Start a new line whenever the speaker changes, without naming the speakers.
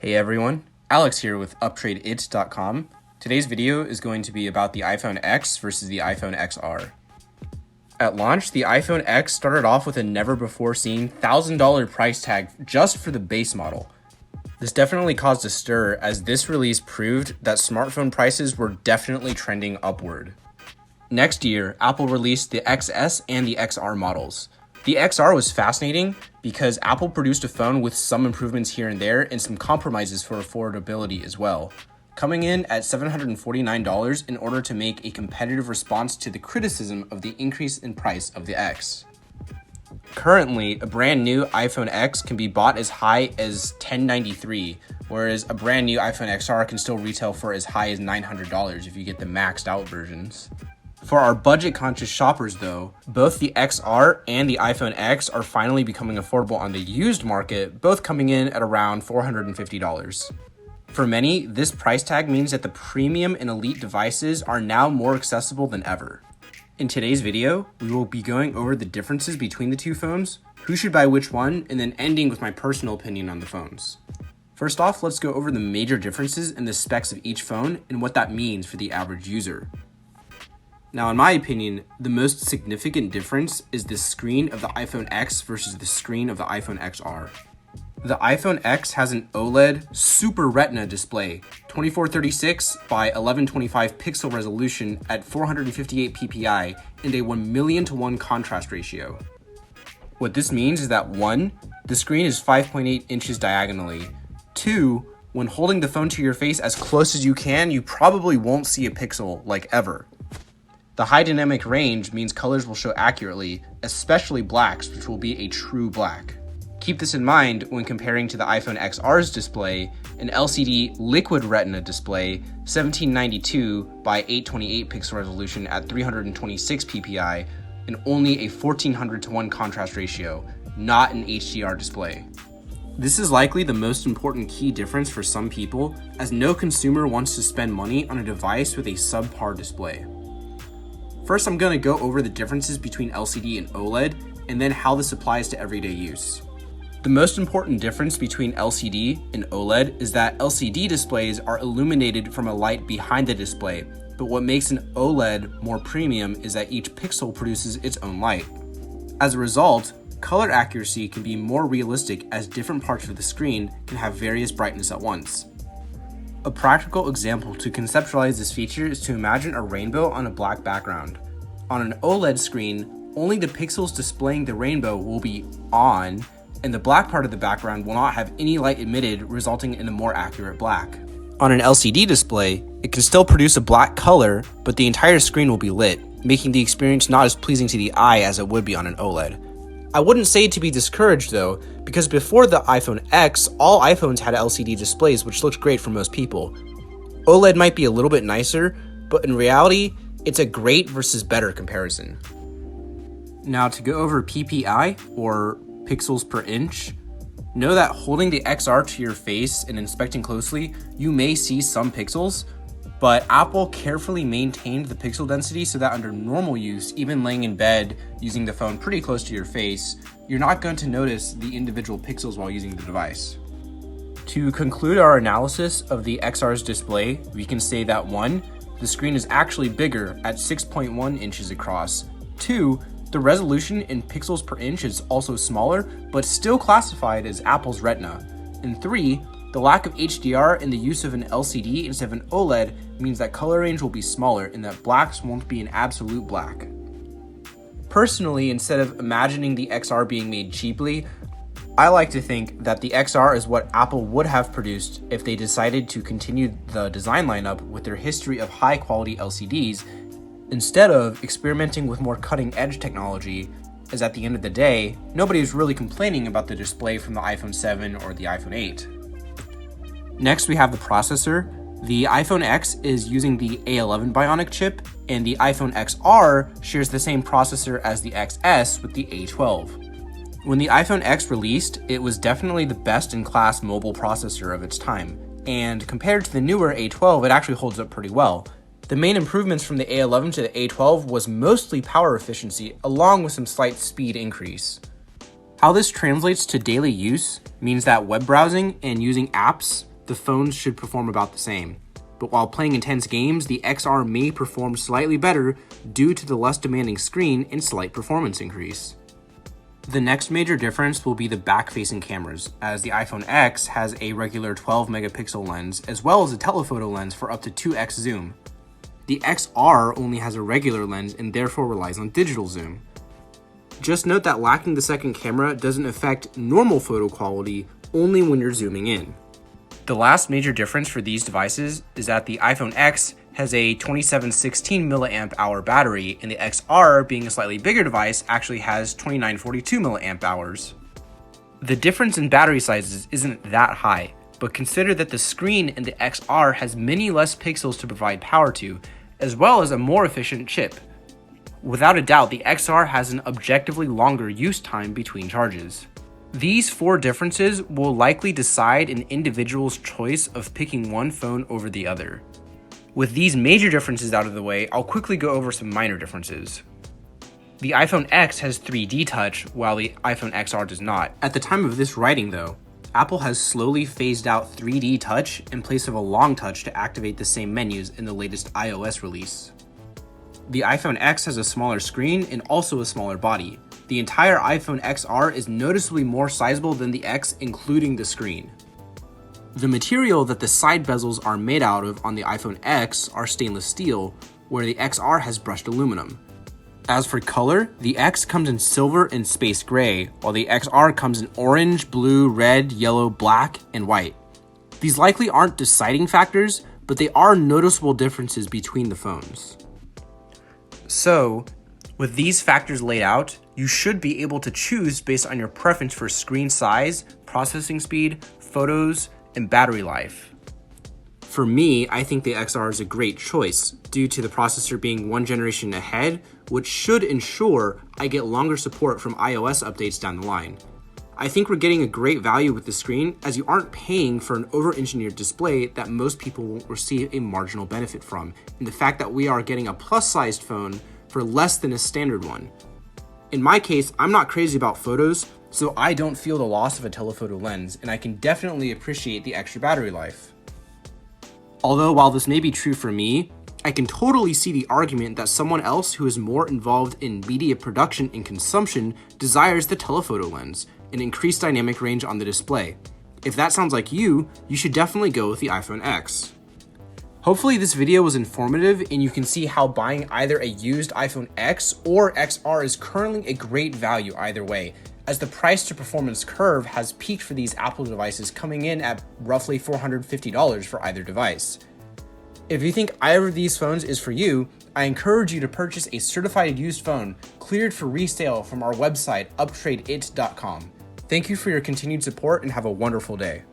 Hey everyone, Alex here with UpTradeIt.com. Today's video is going to be about the iPhone X versus the iPhone XR. At launch, the iPhone X started off with a never-before-seen $1,000 price tag just for the base model. This definitely caused a stir, as this release proved that smartphone prices were definitely trending upward. Next year, Apple released the XS and the XR models. The XR was fascinating because Apple produced a phone with some improvements here and there and some compromises for affordability as well, coming in at $749 in order to make a competitive response to the criticism of the increase in price of the X. Currently, a brand new iPhone X can be bought as high as $1,093, whereas a brand new iPhone XR can still retail for as high as $900 if you get the maxed out versions. For our budget-conscious shoppers though, both the XR and the iPhone X are finally becoming affordable on the used market, both coming in at around $450. For many, this price tag means that the premium and elite devices are now more accessible than ever. In today's video, we will be going over the differences between the two phones, who should buy which one, and then ending with my personal opinion on the phones. First off, let's go over the major differences in the specs of each phone and what that means for the average user. Now, in my opinion, the most significant difference is the screen of the iPhone X versus the screen of the iPhone XR. The iPhone X has an OLED Super Retina display, 2436 by 1125 pixel resolution at 458 ppi and a 1,000,000:1 contrast ratio. What this means is that 1. The screen is 5.8 inches diagonally. 2. When holding the phone to your face as close as you can, you probably won't see a pixel like ever. The high dynamic range means colors will show accurately, especially blacks, which will be a true black. Keep this in mind when comparing to the iPhone XR's display, an LCD Liquid Retina display, 1792 by 828 pixel resolution at 326 ppi, and only a 1400:1 contrast ratio, not an HDR display. This is likely the most important key difference for some people, as no consumer wants to spend money on a device with a subpar display. First, I'm going to go over the differences between LCD and OLED, and then how this applies to everyday use. The most important difference between LCD and OLED is that LCD displays are illuminated from a light behind the display, but what makes an OLED more premium is that each pixel produces its own light. As a result, color accuracy can be more realistic as different parts of the screen can have various brightness at once. A practical example to conceptualize this feature is to imagine a rainbow on a black background. On an OLED screen, only the pixels displaying the rainbow will be on, and the black part of the background will not have any light emitted, resulting in a more accurate black. On an LCD display, it can still produce a black color, but the entire screen will be lit, making the experience not as pleasing to the eye as it would be on an OLED. I wouldn't say to be discouraged though, because before the iPhone X, all iPhones had LCD displays, which looked great for most people. OLED might be a little bit nicer, but in reality, it's a great versus better comparison. Now, to go over PPI, or pixels per inch, know that holding the XR to your face and inspecting closely, you may see some pixels, but Apple carefully maintained the pixel density so that under normal use, even laying in bed using the phone pretty close to your face, you're not going to notice the individual pixels while using the device. To conclude our analysis of the XR's display, we can say that 1. The screen is actually bigger at 6.1 inches across. 2. The resolution in pixels per inch is also smaller, but still classified as Apple's Retina. And 3. The lack of HDR and the use of an LCD instead of an OLED means that color range will be smaller and that blacks won't be an absolute black. Personally, instead of imagining the XR being made cheaply, I like to think that the XR is what Apple would have produced if they decided to continue the design lineup with their history of high-quality LCDs, instead of experimenting with more cutting-edge technology, as at the end of the day, nobody is really complaining about the display from the iPhone 7 or the iPhone 8. Next, we have the processor. The iPhone X is using the A11 Bionic chip, and the iPhone XR shares the same processor as the XS with the A12. When the iPhone X released, it was definitely the best-in-class mobile processor of its time, and compared to the newer A12, it actually holds up pretty well. The main improvements from the A11 to the A12 was mostly power efficiency, along with some slight speed increase. How this translates to daily use means that web browsing and using apps the phones should perform about the same. But while playing intense games, the XR may perform slightly better due to the less demanding screen and slight performance increase. The next major difference will be the back-facing cameras, as the iPhone X has a regular 12 megapixel lens as well as a telephoto lens for up to 2x zoom. The XR only has a regular lens and therefore relies on digital zoom. Just note that lacking the second camera doesn't affect normal photo quality, only when you're zooming in. The last major difference for these devices is that the iPhone X has a 2716 mAh battery, and the XR, being a slightly bigger device, actually has 2942 mAh. The difference in battery sizes isn't that high, but consider that the screen in the XR has many less pixels to provide power to, as well as a more efficient chip. Without a doubt, the XR has an objectively longer use time between charges. These four differences will likely decide an individual's choice of picking one phone over the other. With these major differences out of the way, I'll quickly go over some minor differences. The iPhone X has 3D touch, while the iPhone XR does not. At the time of this writing though, Apple has slowly phased out 3D touch in place of a long touch to activate the same menus in the latest iOS release. The iPhone X has a smaller screen and also a smaller body. The entire iPhone XR is noticeably more sizable than the X, including the screen. The material that the side bezels are made out of on the iPhone X are stainless steel, where the XR has brushed aluminum. As for color, the X comes in silver and space gray, while the XR comes in orange, blue, red, yellow, black, and white. These likely aren't deciding factors, but they are noticeable differences between the phones. So, with these factors laid out, you should be able to choose based on your preference for screen size, processing speed, photos, and battery life. For me, I think the XR is a great choice due to the processor being one generation ahead, which should ensure I get longer support from iOS updates down the line. I think we're getting a great value with the screen, as you aren't paying for an over-engineered display that most people won't receive a marginal benefit from, and the fact that we are getting a plus-sized phone for less than a standard one. In my case, I'm not crazy about photos, so I don't feel the loss of a telephoto lens, and I can definitely appreciate the extra battery life. Although while this may be true for me, I can totally see the argument that someone else who is more involved in media production and consumption desires the telephoto lens, and increased dynamic range on the display. If that sounds like you, you should definitely go with the iPhone X. Hopefully this video was informative and you can see how buying either a used iPhone X or XR is currently a great value either way, as the price to performance curve has peaked for these Apple devices, coming in at roughly $450 for either device. If you think either of these phones is for you, I encourage you to purchase a certified used phone cleared for resale from our website, UpTradeIt.com. Thank you for your continued support and have a wonderful day.